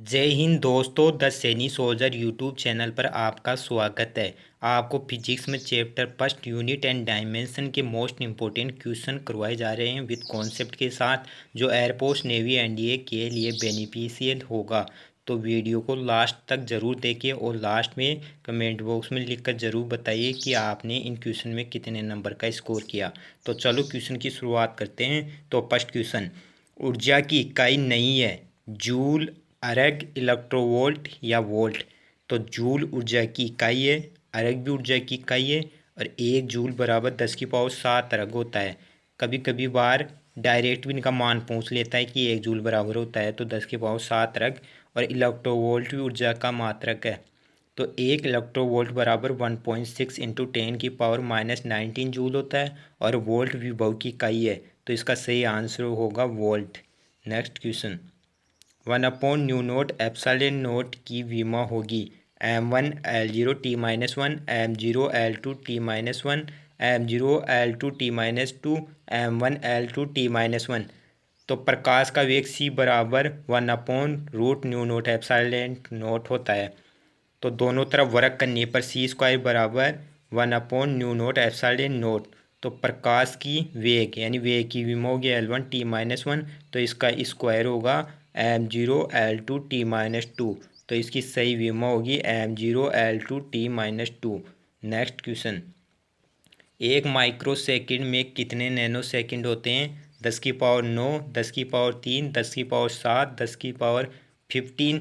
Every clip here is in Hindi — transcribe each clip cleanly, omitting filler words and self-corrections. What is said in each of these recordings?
जय हिंद दोस्तों। The Saini soldier YouTube channel पर आपका स्वागत है। आपको फिजिक्स में chapter first unit and dimension के मोस्ट इंपॉर्टेंट क्वेश्चन करवाए जा रहे हैं विद कॉन्सेप्ट के साथ, जो एयरफोर्स नेवी एनडीए के लिए बेनिफिशियल होगा। तो वीडियो को लास्ट तक ज़रूर देखिए और लास्ट में कमेंट बॉक्स में लिखकर ज़रूर बताइए कि आपने इन क्वेश्चन में कितने नंबर का स्कोर किया। तो चलो क्वेश्चन की शुरुआत करते हैं। तो फर्स्ट क्वेश्चन, ऊर्जा की इकाई नहीं है जूल, अर्ग, इलेक्ट्रोवोल्ट या वोल्ट। तो जूल ऊर्जा की इकाई है, अर्ग भी ऊर्जा की इकाई है और 1 जूल बराबर 10⁻7 अर्ग होता है। कभी कभी बार डायरेक्ट भी इनका मान पूछ लेता है कि 1 जूल बराबर होता है तो 10⁻7 अर्ग। और इलेक्ट्रोवोल्ट भी ऊर्जा का मात्रक है। तो 1 इलेक्ट्रोवोल्ट बराबर 1.6 इंटू 10⁻19 जूल होता है और वोल्ट विभव की इकाई है। तो इसका सही आंसर होगा वोल्ट। नेक्स्ट क्वेश्चन, 1/μ0 ε0 की विमा होगी m1 L0 T-1, m0 L2 T-1, m0 L2 T-2, m1 L2 T-1। तो प्रकाश का वेग c बराबर 1/√μ0 ε0 होता है। तो दोनों तरफ वर्ग करने पर c² बराबर 1/μ0 ε0। तो प्रकाश की वेग यानी वेग की विमा होगी L1 T-1। तो इसका स्क्वायर होगा m0 L2 T-2। तो इसकी सही विमा होगी m0 L2 T-2। Next question, 1 micro second में कितने नैनो सेकंड होते हैं? 10⁻9, 10⁻3, 10⁻7, 10⁻15।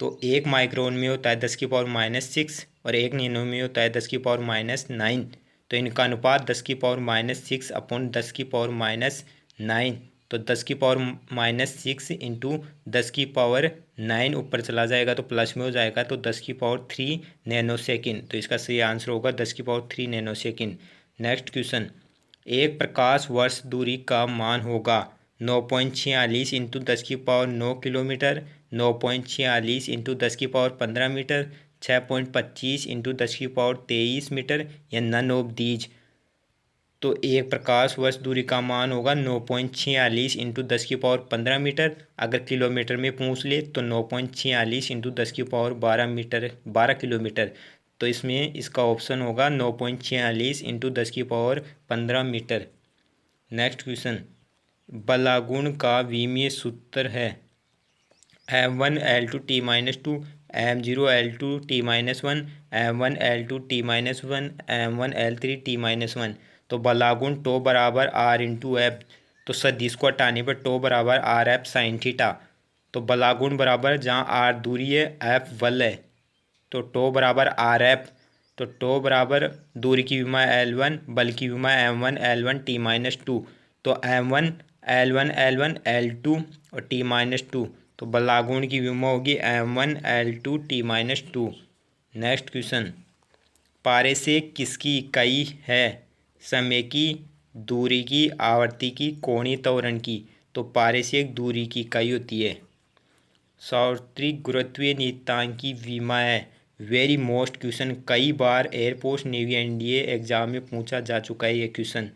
तो 1 माइक्रोन में होता है 10⁻⁻6 और 1 नैनो में होता है 10⁻⁹। तो इनका अनुपात 10⁻⁻6 अपॉन 10⁻⁹। तो 10⁻⁻6 इंटू 10⁻9 ऊपर चला जाएगा तो प्लस में हो जाएगा तो 10⁻3 नैनो सेकंड। तो इसका सही आंसर होगा 10⁻3 नैनो सेकंड। नेक्स्ट क्वेश्चन, एक प्रकाश वर्ष दूरी का मान होगा 9.46 into 10⁻9 kilometre, 9.46 into 10⁻15 metre, 6.25 into 10⁻23 metre या नन ऑफ दीज। तो एक प्रकाश वर्ष दूरी का मान होगा 9.46 इंटू 10⁻15 मीटर। अगर किलोमीटर में पूछ ले तो 9.46 इंटू 10⁻12 मीटर, 12 किलोमीटर। तो इसमें इसका ऑप्शन होगा 9.46 इंटू 10⁻15 मीटर। नेक्स्ट क्वेश्चन, बलागुण का विमीय सूत्र है m1 L2 T-2, m0 L2 T-1, m1 L2 T-1, m1 L3 T-1। तो बलागुण टो बराबर आर इंटू एफ। तो सदिश को हटाने पर टो बराबर आर एफ साइन थीटा। तो बलागुण बराबर जहाँ आर दूरी है एफ बल है तो टो बराबर आर एफ। तो टो बराबर दूरी की विमा L1, बल की विमा m1 L1 T-2। तो m1 L1 L1 L2 और T-2। तो बलागुण की विमा होगी m1 L2 T-2। Next question, पारे से किसकी इकाई है? समय की, दूरी की, आवर्ती की, कोणीय त्वरण की। तो पारे से एक दूरी की इकाई होती है। सार्वत्रिक गुरुत्वीय नियतांक की विमा है वेरी मोस्ट क्वेश्चन। कई बार एयरफोर्स नेवी एनडीए एग्जाम में पूछा जा चुका है ये क्वेश्चन।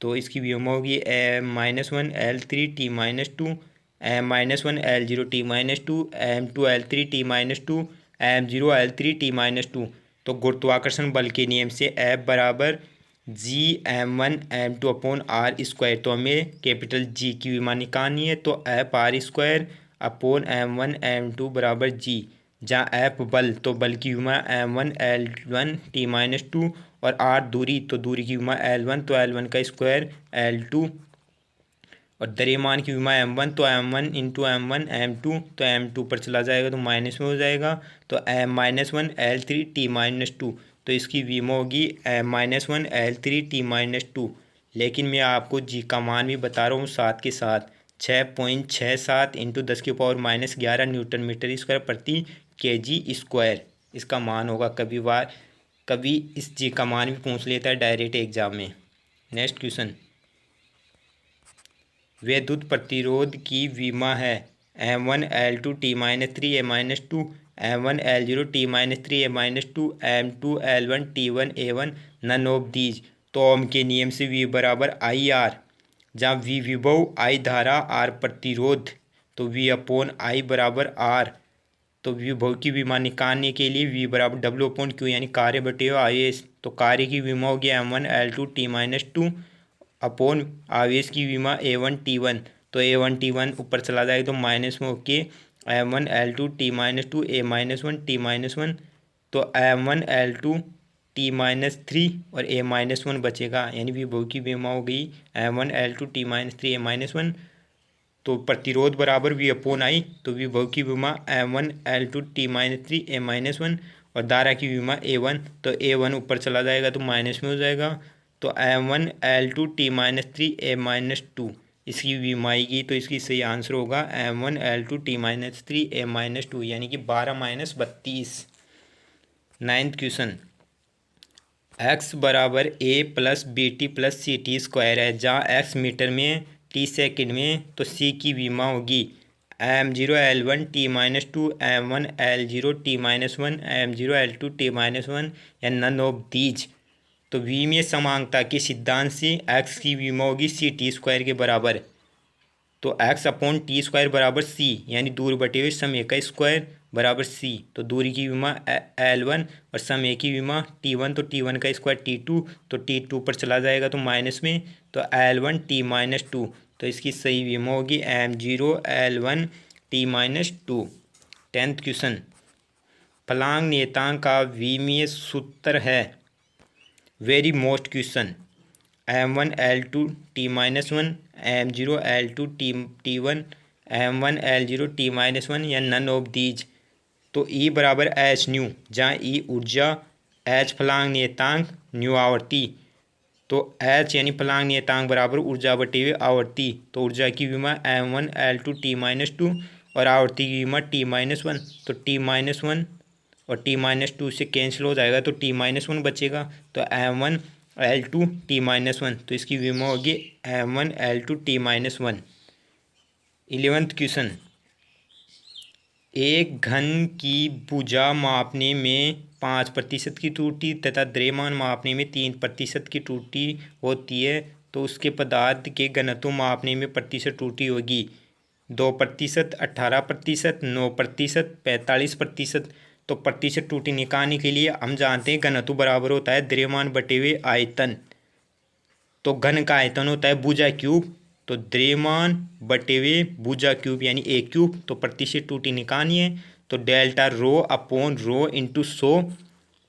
तो इसकी विमा होगी -1 L3 T-2, -1 L0 T-2, m2 L3 T-2, m0 L3 T-2। तो गुरुत्वाकर्षण बल के नियम से F बराबर G m1 m2/r²। तो हमें कैपिटल G की विमा निकालनी है तो F r² upon m1 m2 बराबर G। जहाँ F बल तो बल की विमा m1 L1 T-2 और r दूरी तो दूरी की विमा L1 तो L1 का स्क्वायर L2 और द्रव्यमान की विमा m1 तो m1 इंटू m1 m2 तो m2 पर चला जाएगा तो माइनस में हो जाएगा तो -1 L3 T-2। तो इसकी विमा होगी -1 L3 T-2। लेकिन मैं आपको जी का मान भी बता रहा हूँ साथ के साथ 6.67 इंटू 10⁻⁻11 न्यूटन मीटर स्क्वायर प्रति kg²। इसका मान होगा। कभी इस जी का मान भी पूछ लेता है डायरेक्ट एग्जाम में। नेक्स्ट क्वेश्चन, विद्युत प्रतिरोध की विमा है m1 L2 T-3 a-2, m1 L0 T-3 a-2, m2 L1 T1 a1 none of these. तो ओम के नियम से V बराबर आई आर, जहाँ V विभव, आई धारा, आर प्रतिरोध। तो वी अपॉन आई बराबर आर। तो विभव की विमा निकालने के लिए वी बराबर डब्ल्यू अपॉन क्यू यानी कार्य बटे आवेश। तो कार्य की विमा होगी m1L2T-2 अपॉन आवेश की विमा A1T1। तो A1T1 ऊपर चला जाएगा तो माइनस में होके m1L2T-2 A-1T-1। तो m1L2T-3 और A-1 बचेगा यानी विभव की विमा हो गई m1L2T-3 A-1। तो प्रतिरोध बराबर वी अपॉन आई। तो विभव की विमा m1L2T-3 A-1 और धारा की विमा A1। तो A1 ऊपर चला जाएगा तो माइनस में हो जाएगा। तो m1L2T-3 A-2 इसकी विमा आएगी। तो इसकी सही आंसर होगा m1L2T-3 A-2 यानी कि 12-32। नाइन्थ क्वेश्चन, x बराबर a plus B T plus C T square है जहाँ x मीटर में t सेकंड में तो c की विमा होगी m0L1T-2 m1L0T-1 m0L2T-1 या नन ऑफ दीज। तो विमीय समांगता के सिद्धांत से x की विमा होगी सी टी स्क्वायर के बराबर। तो x अपॉन टी स्क्वायर बराबर c यानी दूर बटे हुए समय का स्क्वायर बराबर c। तो दूरी की विमा L1 और समय की विमा T1। तो T1 का स्क्वायर T2। तो T2 पर चला जाएगा तो माइनस में। तो L1T-2 तो इसकी सही विमा होगी m0L1T-2। टेंथ क्वेश्चन, फलांग नियतांक का विमीय सूत्र है। Very most question m1L2T-1 m0L2T-1 m1L0T-1 या नन ऑफ दीज। तो E बराबर एच न्यू जहाँ E ऊर्जा, H फलांग नियतांक, न्यू आवर्ती। तो H यानी फलांग नियतांक बराबर ऊर्जा बटे हुए आवर्ती। तो ऊर्जा की विमा m1L2T-2 और आवर्ती की विमा T-1। तो T-1 और T-2 से कैंसिल हो जाएगा तो T-1 बचेगा। तो m1L2T-1 तो इसकी विमा होगी m1L2T-1। 11th क्वेश्चन, एक घन की भुजा मापने में 5% की त्रुटि तथा द्रव्यमान मापने में 3% की त्रुटि होती है तो उसके पदार्थ के घनत्व मापने में प्रतिशत त्रुटि होगी 2%, 18%, 9%, 45%। तो प्रतिशत त्रुटि निकालने के लिए हम जानते हैं घनत्व बराबर होता है द्रव्यमान बटे हुए आयतन। तो घन का आयतन होता है भुजा क्यूब। तो द्रव्यमान बटे हुए भुजा क्यूब यानी ए क्यूब। तो प्रतिशत त्रुटि निकालनी है तो delta rho upon rho into 100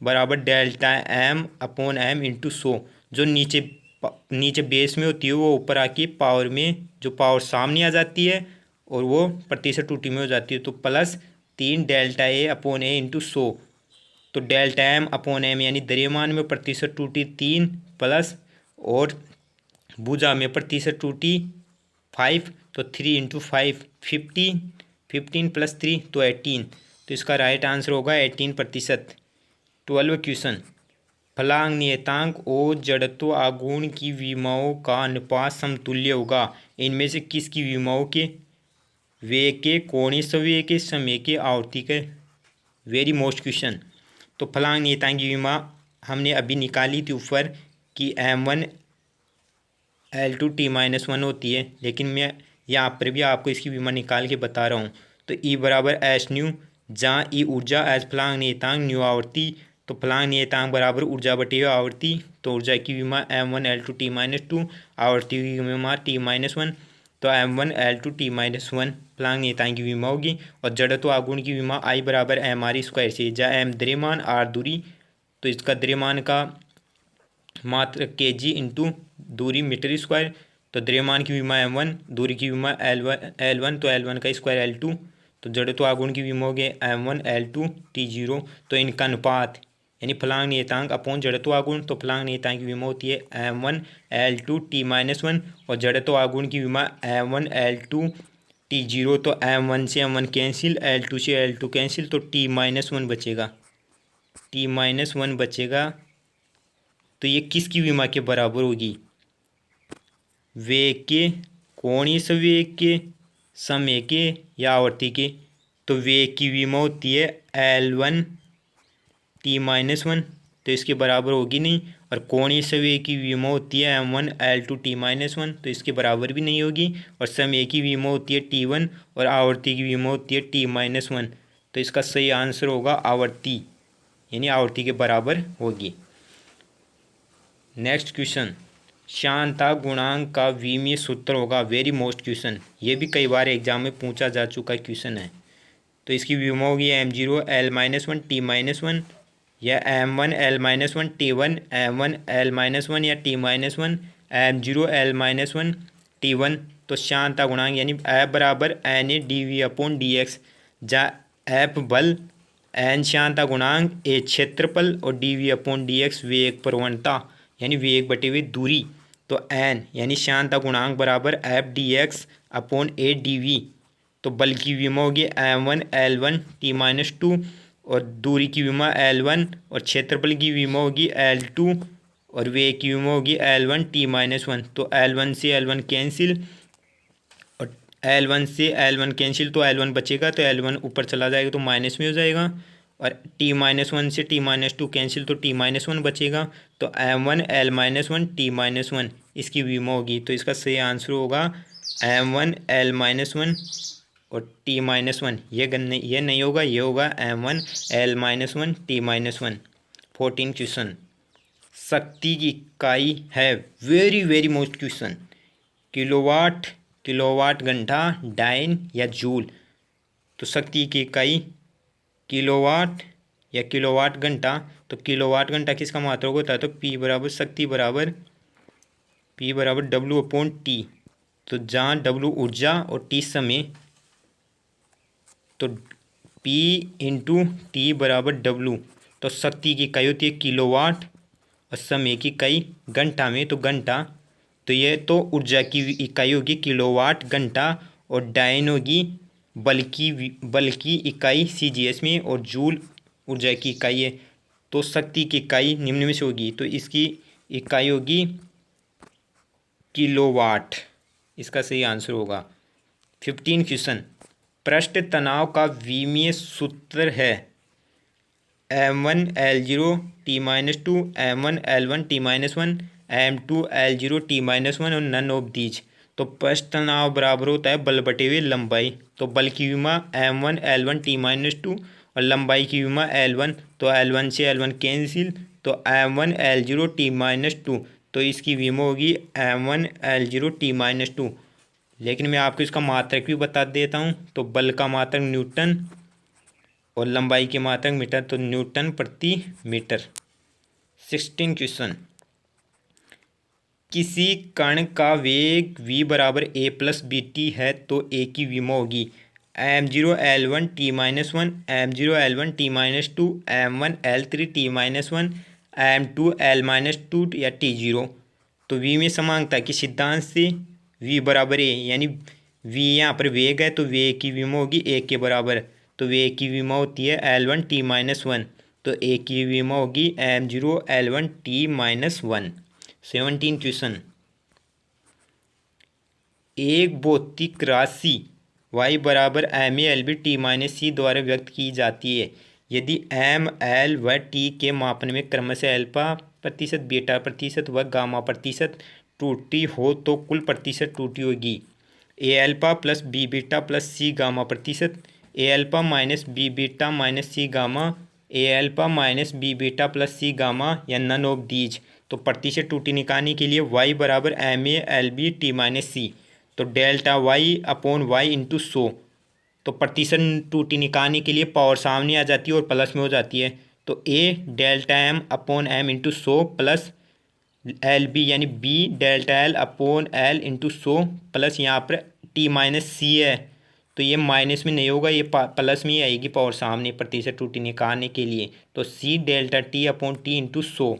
बराबर delta M upon M into 100। जो नीचे बेस में होती है वो ऊपर आके पावर में जो पावर सामने आ जाती है और वो प्रतिशत त्रुटि में हो जाती है। तो plus 3 delta A upon A into 100। तो डेल्टा एम अपॉन एम यानी द्रव्यमान में प्रतिशत त्रुटि 3 प्लस और भुजा में प्रतिशत त्रुटि 5। तो 3 इंटू 5 15, 15 प्लस 3 तो 18। तो इसका राइट आंसर होगा 18%। 12 क्वेश्चन, फलांग नियतांक और जड़त्व आघूर्ण की विमाओं का अनुपात समतुल्य होगा। इनमें से किसकी विमाओं के, वेग के, कोणीय संवेग के, समय के, आवर्ती के। Very most question. तो फलांग नियतांक की विमा हमने अभी निकाली थी ऊपर कि m1L2T-1 होती है, लेकिन मैं यहाँ पर भी आपको इसकी विमा निकाल के बता रहा हूँ। तो E बराबर एच न्यू जहाँ E ऊर्जा, एच फलांग नियतांक, न्यू आवर्ती। तो फलांग नियतांक बराबर ऊर्जा बटे हुए आवर्ती। तो ऊर्जा की विमा m1L2T-2 आवर्ती की विमा T-1। तो m1L2T-1 फलांग नियतांक की विमा होगी। और जड़त्व आघूर्ण की विमा I बराबर mr स्क्वायर से जहाँ m द्रव्यमान r दूरी। तो इसका द्रव्यमान का मात्र kg इंटू दूरी मीटर स्क्वायर। तो द्रव्यमान की विमा m1, दूरी की विमा L1 तो L1 का स्क्वायर L2। तो जड़त्व आघूर्ण की विमा हो गए m1L2T0। तो इनका अनुपात यानी फलांग नियतांक अपॉन जड़त्व आघूर्ण। तो फलांग नियतांक की विमा होती है m1L2T-1 और जड़त्व आघूर्ण की विमा m1L2T0। तो m1 से m1 कैंसिल, L2 से L2 कैंसिल। तो T-1 बचेगा, T-1 बचेगा। तो ये किसकी विमा के बराबर होगी, वेग के, कोणीय संवेग के, समय के या आवर्ती के। तो वेग की विमा होती है L1T-1 तो इसके बराबर होगी नहीं। और कोणीय संवेग की विमा होती है m1 L2 T-1, तो इसके बराबर भी नहीं होगी। और समय की विमा होती है T1 और आवर्ती की विमा होती है T-1, तो इसका सही आंसर होगा आवर्ती, यानी आवर्ती के बराबर होगी। नेक्स्ट क्वेश्चन, श्यानता गुणांक का विमीय सूत्र होगा। वेरी मोस्ट क्वेश्चन, ये भी कई बार एग्जाम में पूछा जा चुका क्वेश्चन है। तो इसकी विमा होगी m0L-1 T-1 या m1L-1 T1, m1L-1 या T-1, m0L-1 T1। तो श्यानता गुणांक यानी F बराबर NA/dV/dx, जहाँ F बल, N श्यानता गुणांक, A क्षेत्रफल और dV/dx वेग प्रवणता यानी वेग बटे हुए दूरी। तो N यानी श्यानता गुणांक बराबर F/dx/A/dV। तो बल की विमा होगी m1L1 T-2 और दूरी की विमा L1 और क्षेत्रफल की विमा होगी L2 और वेग की विमा होगी L1 T-1। तो L1 से L1 कैंसिल और L1 से L1 कैंसिल, तो L1 बचेगा, तो L1 ऊपर चला जाएगा तो माइनस में हो जाएगा। और T-1 से T-2 कैंसिल, तो T-1 बचेगा। तो m1L-1 T-1 इसकी विमा होगी। तो इसका सही आंसर होगा m1L-1 और T-1। ये नहीं होगा, ये होगा m1L-1 T-1। 14 क्वेश्चन, शक्ति की इकाई है। Very very most question, kilowatt, kilowatt घंटा, डाइन या जूल। तो शक्ति की इकाई किलोवाट या किलोवाट घंटा। तो किलोवाट घंटा किसका मात्रक होता है? तो P बराबर शक्ति बराबर P बराबर W/T। तो जहाँ W ऊर्जा और T समय, तो P इंटू T बराबर W। तो शक्ति की इकाई होती है किलोवाट और समय की इकाई घंटा में, तो घंटा। तो ये तो ऊर्जा की इकाई होगी किलोवाट घंटा और डाइन होगी बल की इकाई CGS में, और जूल ऊर्जा की इकाई है। तो शक्ति की इकाई निम्न में से होगी, तो इसकी इकाई होगी किलोवाट, इसका सही आंसर होगा। 15 क्वेश्चन, पृष्ठ तनाव का विमीय सूत्र है m1L0 T-2, m1L1 T-1, m2L0 T-1 और नन ऑफ दीज। तो पृष्ठ तनाव बराबर होता है बल बटे हुए लंबाई। तो बल की विमा m1L1 T-2 और लंबाई की विमा L1, तो L1 से L1 कैंसिल, तो m1L0 T-2। तो इसकी विमा होगी m1L0 T-2। लेकिन मैं आपको इसका मात्रक भी बता देता हूँ। तो बल का मात्रक न्यूटन और लंबाई के मात्रक मीटर, तो न्यूटन प्रति मीटर। 16 क्वेश्चन, किसी कण का वेग v बराबर a+bt है, तो a की विमा होगी m0L1 T-1, m0L1 T-2, m1L3 T-1, m2L-2 या T0। तो v में समांगता के सिद्धांत से v बराबर a, यानी v यहाँ पर वेग है, तो वेग की विमा होगी a के बराबर। तो वेग की विमा होती है L1 T-1, तो a की विमा होगी m0L1 T-1। 17 क्वेश्चन, एक भौतिक राशि y बराबर ma/lb T-c द्वारा व्यक्त की जाती है यदि m, l व t के मापन में क्रमशः अल्फा%, बीटा% व गामा% त्रुटि हो, तो कुल प्रतिशत त्रुटि होगी a alpha plus b beta plus c gamma%, a alpha minus b beta minus c gamma, a alpha minus b beta plus c gamma या नन ऑफ दीज। तो प्रतिशत त्रुटि निकालने के लिए y बराबर ma/lb T-c, तो डेल्टा y/y इंटू 100। तो प्रतिशत त्रुटि निकालने के लिए पावर सामने आ जाती है और प्लस में हो जाती है। तो a delta m/m into 100 plus LB यानी b delta l/l into 100 plus यहाँ पर T-c है, तो ये माइनस में नहीं होगा, ये प्लस में ही आएगी पावर सामने प्रतिशत त्रुटि निकालने के लिए। तो c डेल्टा T/T इंटू 100।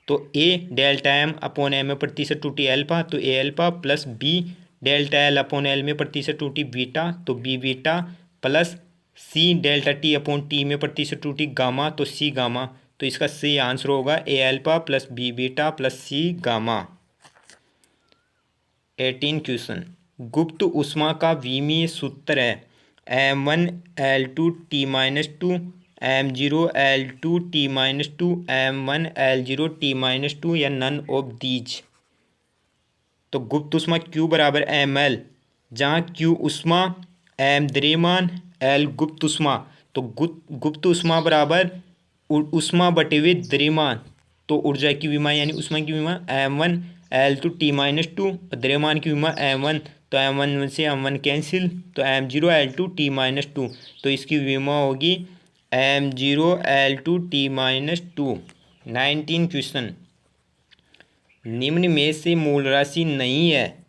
तो a डेल्टा m/m में प्रतिशत त्रुटि अल्फा, तो a alpha plus b delta l/l में प्रतिशत त्रुटि बीटा, तो b beta plus c delta T/T में प्रतिशत त्रुटि गामा, तो c गामा। तो इसका सही आंसर होगा a alpha plus b beta plus c gamma. 18 question, गुप्त ऊष्मा का विमीय सूत्र है m1L2 T-2, M0L2T-2, M1L0T-2 या नन ऑफ दीज। तो गुप्त उष्मा Q बराबर ml, जहाँ Q उष्मा, M द्रव्यमान, L गुप्त उष्मा। तो गुप्त उष्मा बराबर उष्मा बटे हुए द्रव्यमान। तो ऊर्जा की विमा यानी उष्मा की विमा M1L2T-2 और द्रव्यमान की विमा M1। तो M1 से M1 कैंसिल, तो M0L2T-2। तो इसकी विमा होगी M0L2T-2। 19 क्वेश्चन, निम्न में से मूल राशि नहीं है।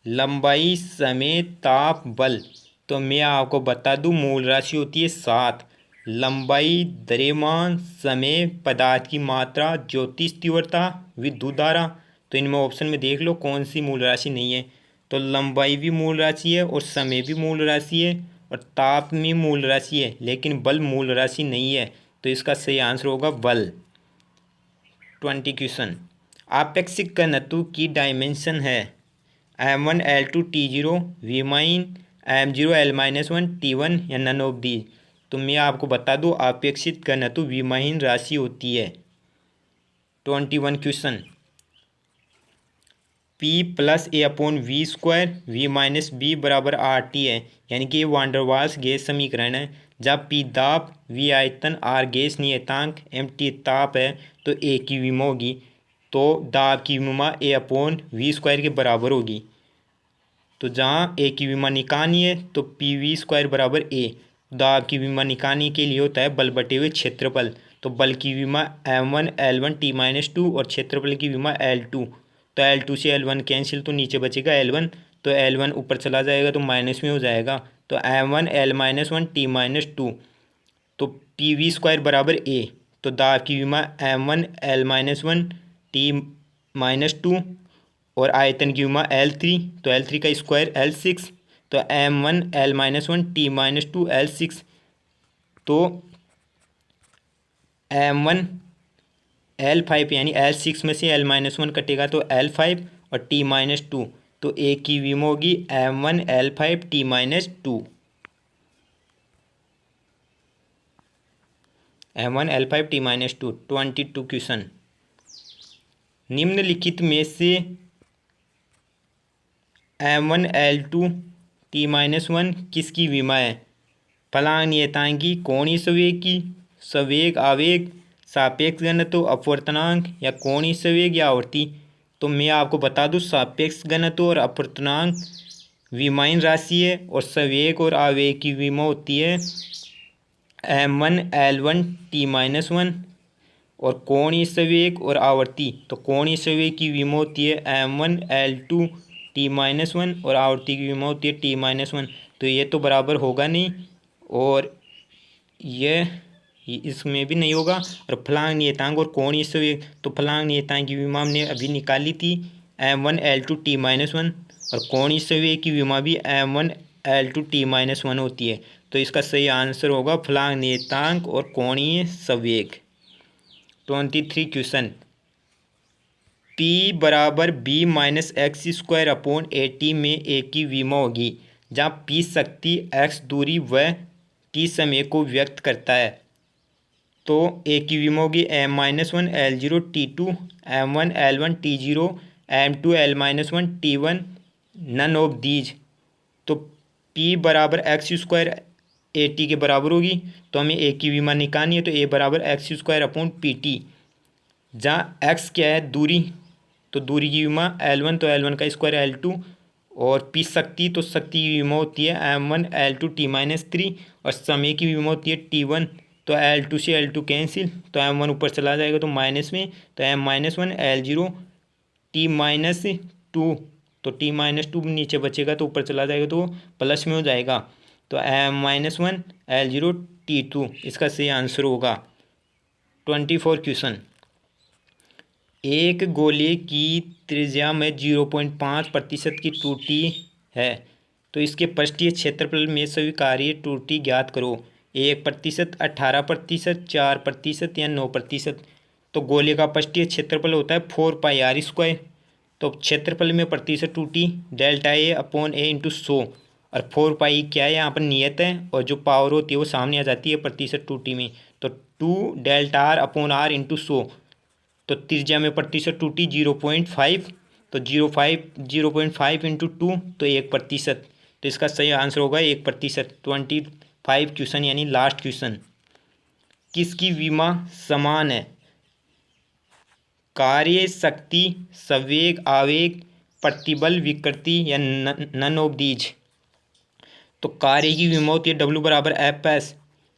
लंबाई, समय, ताप, बल। तो मैं आपको बता दूं मूल राशि होती है 7। लंबाई, द्रव्यमान, समय, पदार्थ की मात्रा, ज्योतिष तीव्रता, विद्युत धारा। तो इनमें ऑप्शन में देख लो कौन सी मूल राशि नहीं है। तो लंबाई भी मूल राशि है और समय भी मूल राशि है और ताप भी मूल राशि है, लेकिन बल मूल राशि नहीं है। तो इसका सही आंसर होगा बल। 20 क्वेश्चन, आपेक्षिक घनत्व की डायमेंशन है M1L2T0, V-, M0L-1T1 या नन ऑफ दी। तो मैं आपको बता दूं आपेक्षिक घनत्व विमाहीन राशि होती है। 21 क्वेश्चन, P + A/V², V-B बराबर RT है, यानी कि ये वांडरवाल्स गैस समीकरण है। जब P दाब, V आयतन, R गैस नियतांक, MT ताप है, तो A की विमा होगी। तो दाब की विमा A/V² के बराबर होगी। तो जहाँ A की विमा निकालनी है तो PV² बराबर A। दाब की विमा निकालने के लिए होता है बल बटे हुए क्षेत्रफल। तो बल की विमा M1L1T-2 और क्षेत्रफल की विमा L2। तो L2 से L1 कैंसिल, तो नीचे बचेगा L1। तो L1 ऊपर चला जाएगा तो माइनस में हो जाएगा। तो M1L-1T-2। तो PV² बराबर A। तो दाब की विमा M1L-1T-2 और आयतन की विमा L3। तो L3 का स्क्वायर L6। तो M1L-1T-2 L6। तो M1L5 यानी L6 में से L-1 कटेगा तो L5 और T-2। तो A की विमा होगी M1L5T-2। M1L5T-2। 22 क्वेश्चन, निम्नलिखित में से M1L2T-1 किसकी विमा है? फलांग नियतांक की, कोणीय संवेग की, संवेग आवेग, सापेक्ष घनत्व, अपवर्तनांक या कोणीय संवेग या आवर्ती। तो मैं आपको बता दूं सापेक्ष घनत्व और अपवर्तनांक विमाहीन राशि है और संवेग और आवेग की विमा होती है M1L1T-1 और कोणीय संवेग और आवर्ती। तो कोणीय संवेग की विमा होती है M1L2T-1 और आवर्ती की विमा होती है T-1। तो ये तो बराबर होगा नहीं और ये इसमें भी नहीं होगा। और फलांग नियतांक और कोणीय संवेग, तो फलांग नियतांक की विमा हमने अभी निकाली थी M1L2T-1 और कोणीय संवेग की विमा भी M1L2T-1 होती है। तो इसका सही आंसर होगा फलांग नियतांक और कोणीय संवेग। 23 क्वेश्चन, P बराबर B-X² में A की विमा होगी, जहाँ P शक्ति, X दूरी व T समय को व्यक्त करता है। तो A की विमा होगी M-1L0T2, M1L1T0, M2L-1T1 none of these. तो P बराबर X² AT के बराबर होगी। तो हमें A की विमा निकालनी है, तो A बराबर X²/PT। जहाँ X क्या है? दूरी। तो दूरी की विमा L1, तो L1 का स्क्वायर L2 और P शक्ति, तो शक्ति की विमा होती है M1L2T-3 और समय की विमा होती है T1। तो L2 से L2 कैंसिल, तो M1 ऊपर चला जाएगा तो माइनस में। तो M-1L0T-2। तो T-2 नीचे बचेगा तो ऊपर चला जाएगा तो प्लस में हो जाएगा। तो M-1L0T2 इसका सही आंसर होगा। 24 क्वेश्चन, एक गोले की त्रिज्या में 0.5% की त्रुटि है, तो इसके पृष्ठीय क्षेत्रफल में स्वीकार्य त्रुटि ज्ञात करो। 1%, 18%, 4% या 9%। तो गोले का पृष्ठीय क्षेत्रफल होता है 4πr²। तो क्षेत्रफल में प्रतिशत त्रुटि ΔA/A × 100 और 4 पाई क्या है, यहाँ पर नियत है, और जो पावर होती है वो सामने आ जाती है प्रतिशत 2t में। तो 2 डेल्टा r/r इंटू 100, तो त्रिज्या में प्रतिशत 2t 0.5, तो 0.5 इंटू 2 तो 1%। तो इसका सही आंसर होगा 1%। 25 क्वेश्चन यानी लास्ट क्वेश्चन। किसकी विमा समान है? कार्य, शक्ति, संवेग, आवेग, प्रतिबल, विकृति या नन ऑफ दीज। तो कार्य की विमा होती है W = F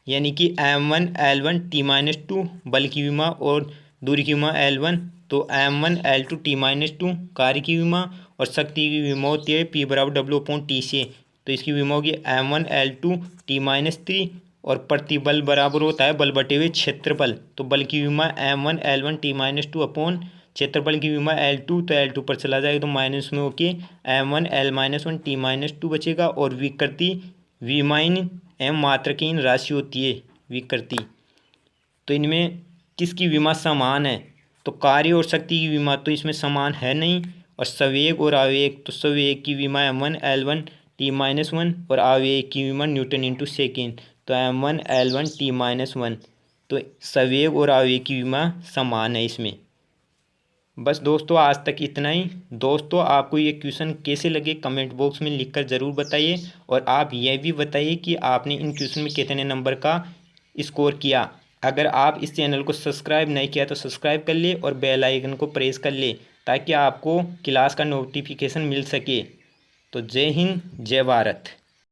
यानी कि m1L1T-2। बल की विमा और दूरी की विमा L1, तो m1L2T-2 कार्य की विमा। और शक्ति की विमा होती है P = W/T से, तो इसकी विमा होगी m1L2T-3। और प्रतिबल बराबर होता है बल बटे हुए क्षेत्रफल, तो बल की विमा m1L1T-2 अपॉन क्षेत्रफल की विमा L2, तो L2 पर चला जाएगा तो माइनस में होके m1L-1T-2 बचेगा। और विकृति विमाइन एम मात्रकीन राशि होती है विकृति। तो इनमें किसकी विमा समान है? तो कार्य और शक्ति की विमा तो इसमें समान है नहीं। और संवेग और आवेग, तो संवेग की विमा m1L1T-1 और आवेग की विमा N/s, तो m1L1T-1। तो संवेग और आवेग की विमा समान है इसमें। बस दोस्तों आज तक इतना ही। दोस्तों आपको ये क्वेश्चन कैसे लगे कमेंट बॉक्स में लिखकर ज़रूर बताइए। और आप यह भी बताइए कि आपने इन क्वेश्चन में कितने नंबर का स्कोर किया। अगर आप इस चैनल को सब्सक्राइब नहीं किया तो सब्सक्राइब कर ले और बेल आइकन को प्रेस कर ले, ताकि आपको क्लास का नोटिफिकेशन मिल सके। तो जय हिंद, जय भारत।